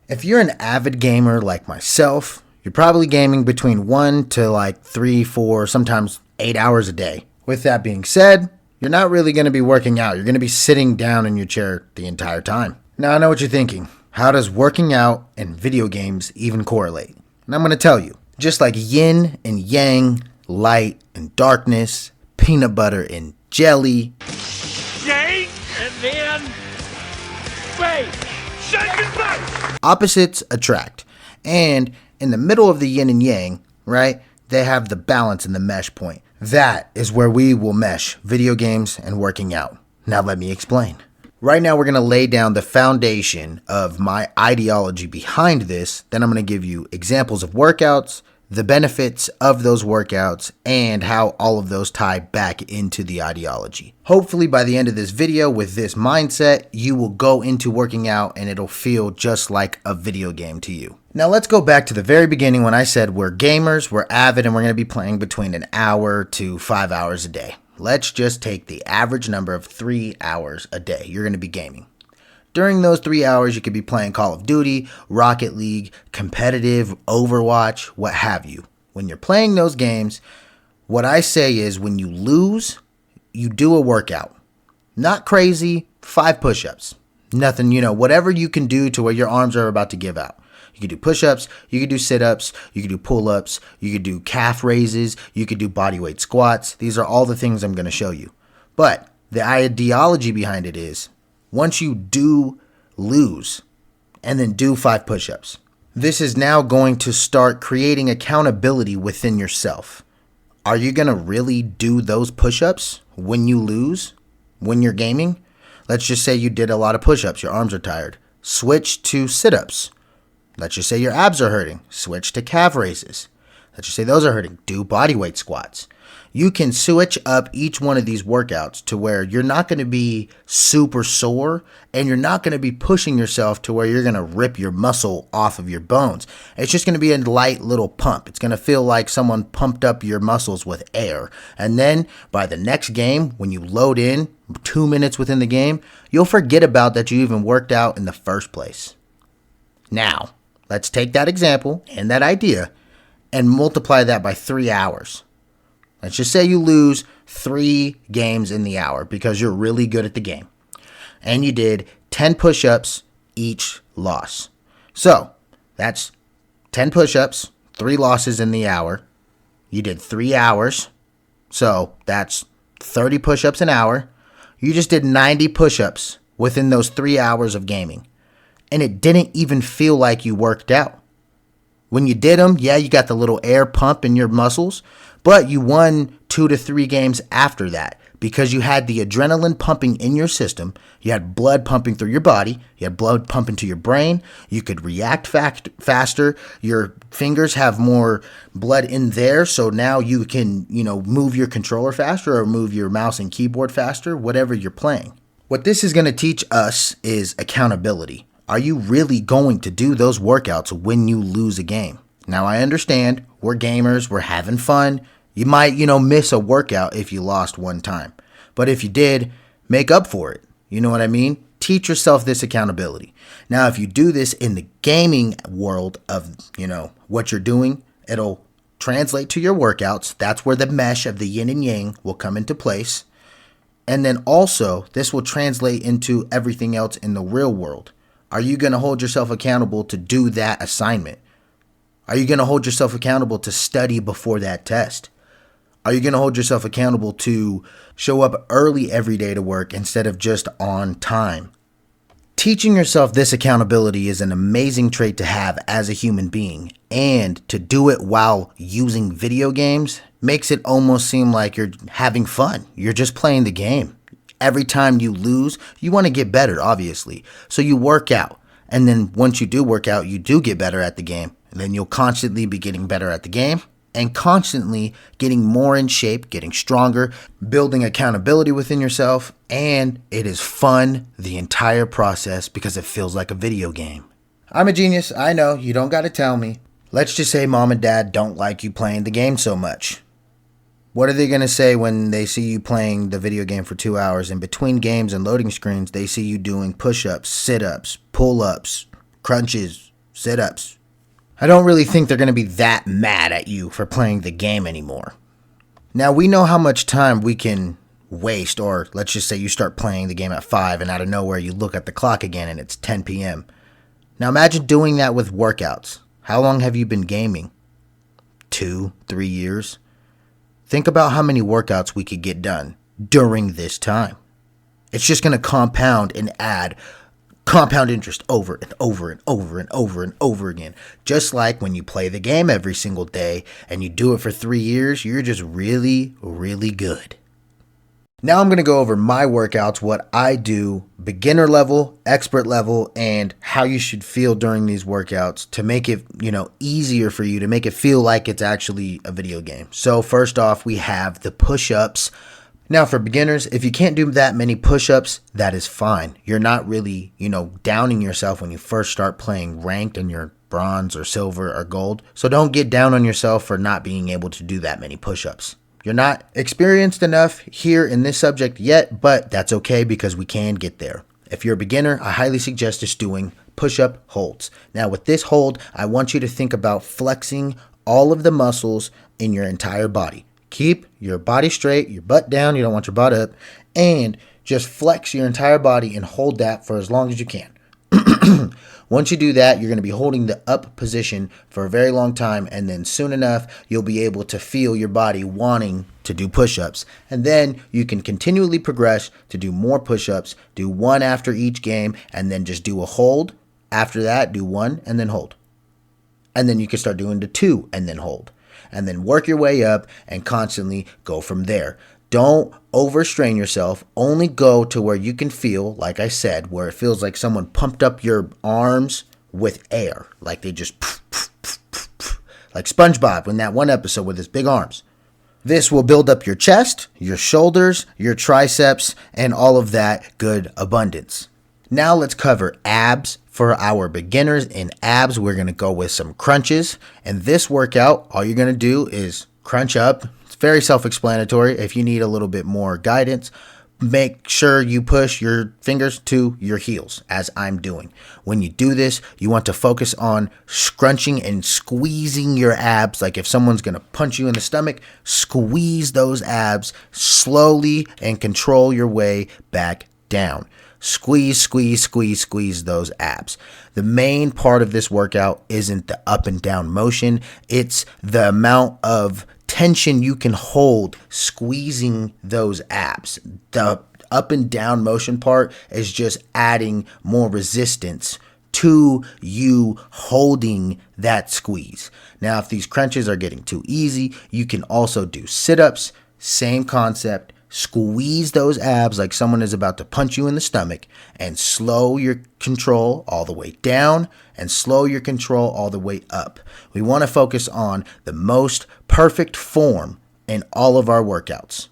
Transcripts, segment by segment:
If you're an avid gamer like myself, you're probably gaming between 1 to like 3, 4, sometimes 8 hours a day. With that being said, you're not really going to be working out. You're going to be sitting down in your chair the entire time. Now I know what you're thinking. How does working out and video games even correlate? And I'm going to tell you. Just like yin and yang, light and darkness, peanut butter and jelly. Yay, and then wait, shake it back. Opposites attract. And in the middle of the yin and yang, right, they have the balance and the mesh point. That is where we will mesh video games and working out. Now let me explain. Right now we're going to lay down the foundation of my ideology behind this. Then I'm going to give you examples of workouts, the benefits of those workouts, and how all of those tie back into the ideology. Hopefully by the end of this video, with this mindset, you will go into working out and it'll feel just like a video game to you. Now let's go back to the very beginning when I said we're gamers, we're avid, and we're going to be playing between an hour to 5 hours a day. Let's just take the average number of 3 hours a day you're going to be gaming. During those 3 hours, you could be playing Call of Duty, Rocket League, competitive, Overwatch, what have you. When you're playing those games, what I say is when you lose, you do a workout. Not crazy, 5 push-ups. Nothing, whatever you can do to where your arms are about to give out. You could do push-ups, you could do sit-ups, you could do pull-ups, you could do calf raises, you could do bodyweight squats. These are all the things I'm going to show you. But the ideology behind it is, once you do lose, and then do 5 push-ups, this is now going to start creating accountability within yourself. Are you going to really do those push-ups when you lose, when you're gaming? Let's just say you did a lot of push-ups, your arms are tired. Switch to sit-ups. Let's just say your abs are hurting. Switch to calf raises. Let's just say those are hurting. Do bodyweight squats. You can switch up each one of these workouts to where you're not going to be super sore and you're not going to be pushing yourself to where you're going to rip your muscle off of your bones. It's just going to be a light little pump. It's going to feel like someone pumped up your muscles with air. And then by the next game, when you load in 2 minutes within the game, you'll forget about that you even worked out in the first place. Now, let's take that example and that idea and multiply that by 3 hours. Let's just say you lose 3 games in the hour because you're really good at the game. And you did 10 push-ups each loss. So that's 10 push-ups, 3 losses in the hour. You did 3 hours. So that's 30 push-ups an hour. You just did 90 push-ups within those 3 hours of gaming. And it didn't even feel like you worked out. When you did them, yeah, you got the little air pump in your muscles, but you won 2 to 3 games after that because you had the adrenaline pumping in your system. You had blood pumping through your body. You had blood pumping to your brain. You could react faster. Your fingers have more blood in there, so now you can, move your controller faster or move your mouse and keyboard faster, whatever you're playing. What this is going to teach us is accountability. Are you really going to do those workouts when you lose a game? Now, I understand we're gamers, we're having fun. You might, miss a workout if you lost one time. But if you did, make up for it. You know what I mean? Teach yourself this accountability. Now, if you do this in the gaming world of, what you're doing, it'll translate to your workouts. That's where the mesh of the yin and yang will come into place. And then also, this will translate into everything else in the real world. Are you going to hold yourself accountable to do that assignment? Are you going to hold yourself accountable to study before that test? Are you going to hold yourself accountable to show up early every day to work instead of just on time? Teaching yourself this accountability is an amazing trait to have as a human being, and to do it while using video games makes it almost seem like you're having fun. You're just playing the game. Every time you lose, you want to get better, obviously. So you work out. And then once you do work out, you do get better at the game. And then you'll constantly be getting better at the game and constantly getting more in shape, getting stronger, building accountability within yourself. And it is fun the entire process because it feels like a video game. I'm a genius. I know. You don't got to tell me. Let's just say mom and dad don't like you playing the game so much. What are they going to say when they see you playing the video game for 2 hours and between games and loading screens, they see you doing push-ups, sit-ups, pull-ups, crunches, sit-ups. I don't really think they're going to be that mad at you for playing the game anymore. Now, we know how much time we can waste, or let's just say you start playing the game at 5 and out of nowhere you look at the clock again and it's 10 p.m. Now imagine doing that with workouts. How long have you been gaming? 2, 3 years? Think about how many workouts we could get done during this time. It's just going to compound and add compound interest over and over and over and over and over again. Just like when you play the game every single day and you do it for 3 years, you're just really, really good. Now I'm going to go over my workouts, what I do, beginner level, expert level, and how you should feel during these workouts to make it, easier for you, to make it feel like it's actually a video game. So first off, we have the push-ups. Now for beginners, if you can't do that many push-ups, that is fine. You're not really, downing yourself when you first start playing ranked and you're bronze or silver or gold. So don't get down on yourself for not being able to do that many push-ups. You're not experienced enough here in this subject yet, but that's okay because we can get there. If you're a beginner, I highly suggest just doing push-up holds. Now with this hold, I want you to think about flexing all of the muscles in your entire body. Keep your body straight, your butt down, you don't want your butt up, and just flex your entire body and hold that for as long as you can. Once you do that, you're going to be holding the up position for a very long time, and then soon enough, you'll be able to feel your body wanting to do push-ups. And then you can continually progress to do more push-ups, do one after each game, and then just do a hold. After that, do one and then hold. And then you can start doing the 2 and then hold. And then work your way up and constantly go from there. Don't overstrain yourself. Only go to where you can feel, like I said, where it feels like someone pumped up your arms with air. Like they just, like SpongeBob in that one episode with his big arms. This will build up your chest, your shoulders, your triceps, and all of that good abundance. Now let's cover abs. For our beginners in abs, we're going to go with some crunches. And this workout, all you're going to do is crunch up. It's very self-explanatory. If you need a little bit more guidance, make sure you push your fingers to your heels, as I'm doing. When you do this, you want to focus on scrunching and squeezing your abs. Like if someone's going to punch you in the stomach, squeeze those abs slowly and control your way back down. Squeeze, squeeze, squeeze, squeeze those abs. The main part of this workout isn't the up and down motion. It's the amount of tension you can hold squeezing those abs. The up and down motion part is just adding more resistance to you holding that squeeze. Now, if these crunches are getting too easy, you can also do sit-ups. Same concept. Squeeze those abs like someone is about to punch you in the stomach, and slow your control all the way down and slow your control all the way up. We want to focus on the most perfect form in all of our workouts.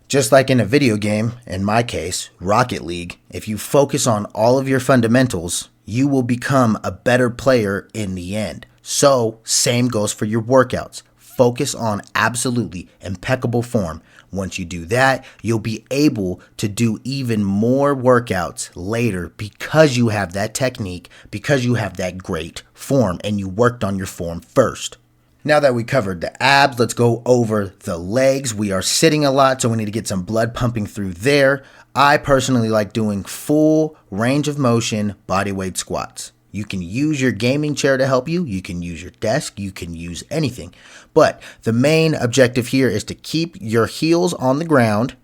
Just like in a video game, in my case, Rocket League, if you focus on all of your fundamentals, you will become a better player in the end. So, same goes for your workouts. Focus on absolutely impeccable form. Once you do that, you'll be able to do even more workouts later because you have that technique, because you have that great form, and you worked on your form first. Now that we covered the abs, let's go over the legs. We are sitting a lot, so we need to get some blood pumping through there. I personally like doing full range of motion bodyweight squats. You can use your gaming chair to help you. You can use your desk. You can use anything. But the main objective here is to keep your heels on the ground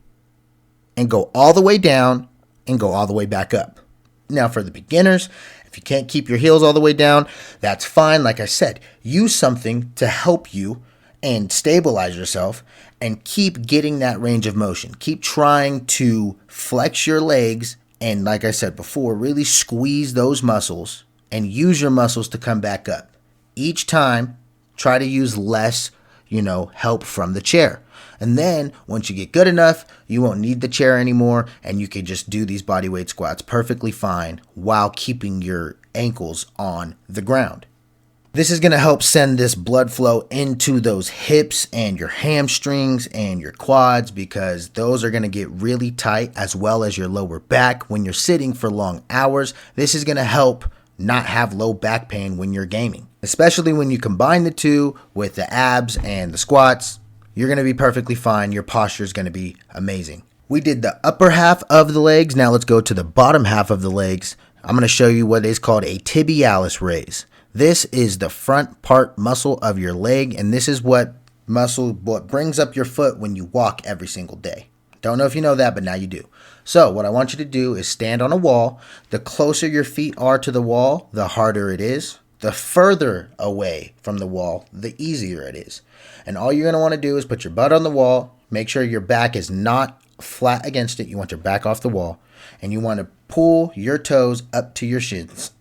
and go all the way down and go all the way back up. Now for the beginners, if you can't keep your heels all the way down, that's fine. Like I said, use something to help you and stabilize yourself and keep getting that range of motion. Keep trying to flex your legs and, like I said before, really squeeze those muscles and use your muscles to come back up. Each time, try to use less, help from the chair. And then once you get good enough, you won't need the chair anymore, and you can just do these bodyweight squats perfectly fine while keeping your ankles on the ground. This is going to help send this blood flow into those hips and your hamstrings and your quads, because those are going to get really tight, as well as your lower back when you're sitting for long hours. This is going to help not have low back pain when you're gaming. Especially when you combine the two with the abs and the squats, you're going to be perfectly fine. Your posture is going to be amazing. We did the upper half of the legs. Now let's go to the bottom half of the legs. I'm going to show you what is called a tibialis raise. This is the front part muscle of your leg, and this is what brings up your foot when you walk every single day. Don't know if you know that, but now you do. So what I want you to do is stand on a wall. The closer your feet are to the wall, the harder it is. The further away from the wall, the easier it is. And all you're going to want to do is put your butt on the wall. Make sure your back is not flat against it. You want your back off the wall. And you want to pull your toes up to your shins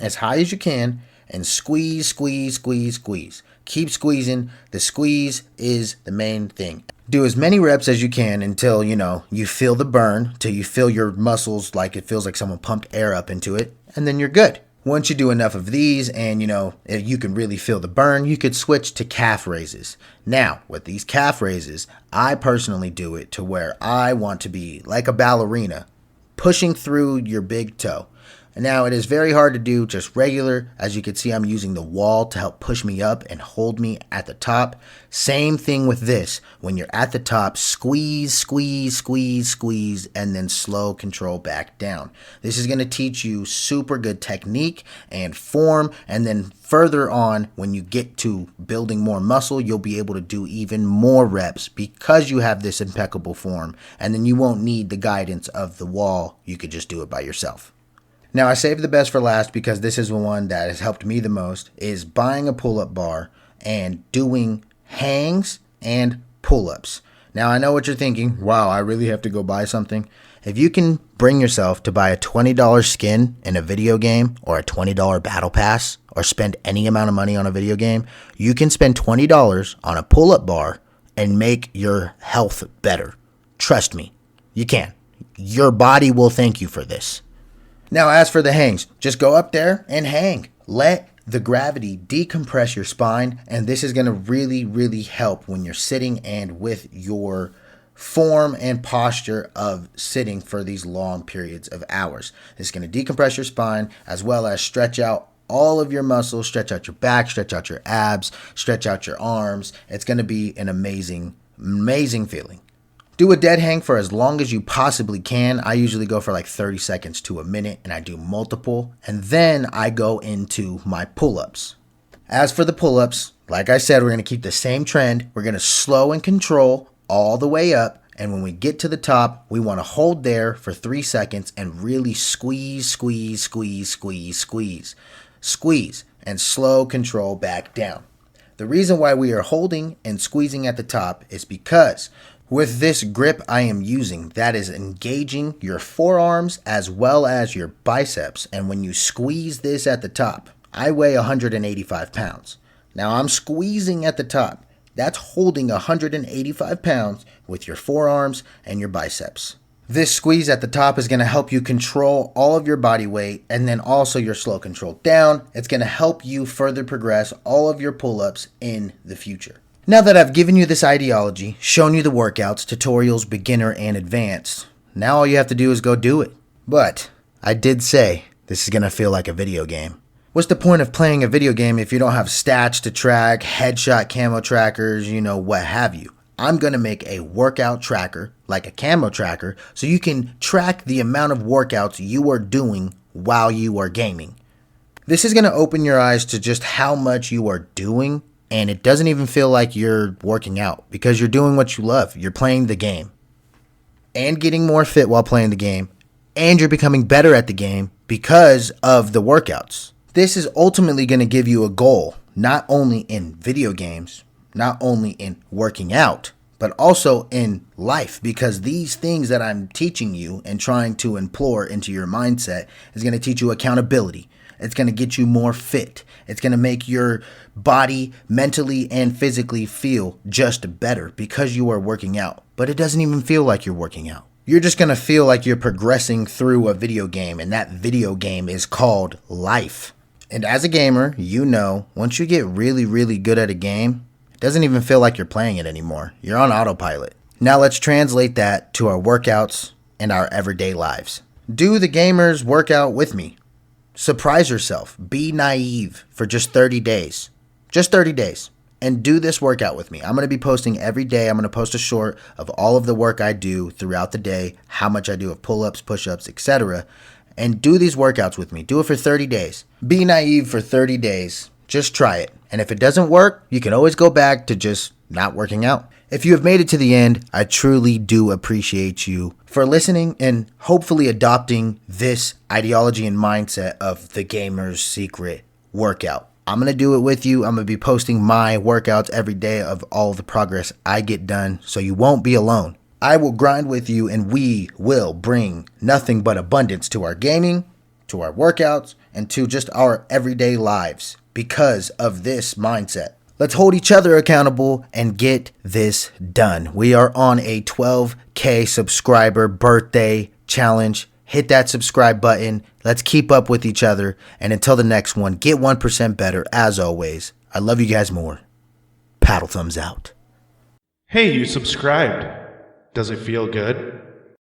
as high as you can and squeeze, squeeze, squeeze, squeeze. Keep squeezing. The squeeze is the main thing. Do as many reps as you can until, you feel the burn, till you feel your muscles like it feels like someone pumped air up into it, and then you're good. Once you do enough of these and, if you can really feel the burn, you could switch to calf raises. Now, with these calf raises, I personally do it to where I want to be like a ballerina, pushing through your big toe. Now, it is very hard to do just regular. As you can see, I'm using the wall to help push me up and hold me at the top. Same thing with this. When you're at the top, squeeze, squeeze, squeeze, squeeze, and then slow control back down. This is going to teach you super good technique and form. And then further on, when you get to building more muscle, you'll be able to do even more reps because you have this impeccable form. And then you won't need the guidance of the wall. You could just do it by yourself. Now, I saved the best for last because this is the one that has helped me the most, is buying a pull-up bar and doing hangs and pull-ups. Now, I know what you're thinking. Wow, I really have to go buy something. If you can bring yourself to buy a $20 skin in a video game or a $20 battle pass or spend any amount of money on a video game, you can spend $20 on a pull-up bar and make your health better. Trust me, you can. Your body will thank you for this. Now, as for the hangs, just go up there and hang. Let the gravity decompress your spine, and this is going to really, really help when you're sitting and with your form and posture of sitting for these long periods of hours. This is going to decompress your spine as well as stretch out all of your muscles, stretch out your back, stretch out your abs, stretch out your arms. It's going to be an amazing, amazing feeling. Do a dead hang for as long as you possibly can. I usually go for like 30 seconds to a minute, and I do multiple, and then I go into my pull-ups. As for the pull-ups, like I said, we're going to keep the same trend. We're going to slow and control all the way up, and when we get to the top, we want to hold there for 3 seconds and really squeeze, squeeze, squeeze, squeeze, squeeze, squeeze, and slow control back down. The reason why we are holding and squeezing at the top is because with this grip I am using, that is engaging your forearms as well as your biceps. And when you squeeze this at the top, I weigh 185 pounds. Now I'm squeezing at the top. That's holding 185 pounds with your forearms and your biceps. This squeeze at the top is going to help you control all of your body weight and then also your slow control down. It's going to help you further progress all of your pull-ups in the future. Now that I've given you this ideology, shown you the workouts, tutorials, beginner and advanced, now all you have to do is go do it. But I did say this is going to feel like a video game. What's the point of playing a video game if you don't have stats to track, headshot camo trackers, what have you? I'm going to make a workout tracker, like a camo tracker, so you can track the amount of workouts you are doing while you are gaming. This is going to open your eyes to just how much you are doing, and it doesn't even feel like you're working out because you're doing what you love. You're playing the game and getting more fit while playing the game, and you're becoming better at the game because of the workouts. This is ultimately going to give you a goal, not only in video games, not only in working out, but also in life, because these things that I'm teaching you and trying to implore into your mindset is going to teach you accountability. It's going to get you more fit. It's going to make your body mentally and physically feel just better because you are working out. But it doesn't even feel like you're working out. You're just going to feel like you're progressing through a video game, and that video game is called life. And as a gamer, once you get really, really good at a game, it doesn't even feel like you're playing it anymore. You're on autopilot. Now let's translate that to our workouts and our everyday lives. Do the gamer's workout with me. Surprise yourself. Be naive for just 30 days. Just 30 days. And do this workout with me. I'm going to be posting every day. I'm going to post a short of all of the work I do throughout the day, how much I do of pull-ups, push-ups, etc. And do these workouts with me. Do it for 30 days. Be naive for 30 days. Just try it. And if it doesn't work, you can always go back to just not working out. If you have made it to the end, I truly do appreciate you for listening and hopefully adopting this ideology and mindset of the gamer's secret workout. I'm going to do it with you. I'm going to be posting my workouts every day of all the progress I get done, so you won't be alone. I will grind with you, and we will bring nothing but abundance to our gaming, to our workouts, and to just our everyday lives because of this mindset. Let's hold each other accountable and get this done. We are on a 12K subscriber birthday challenge. Hit that subscribe button. Let's keep up with each other. And until the next one, get 1% better as always. I love you guys more. Paddle Thumbz out. Hey, you subscribed. Does it feel good?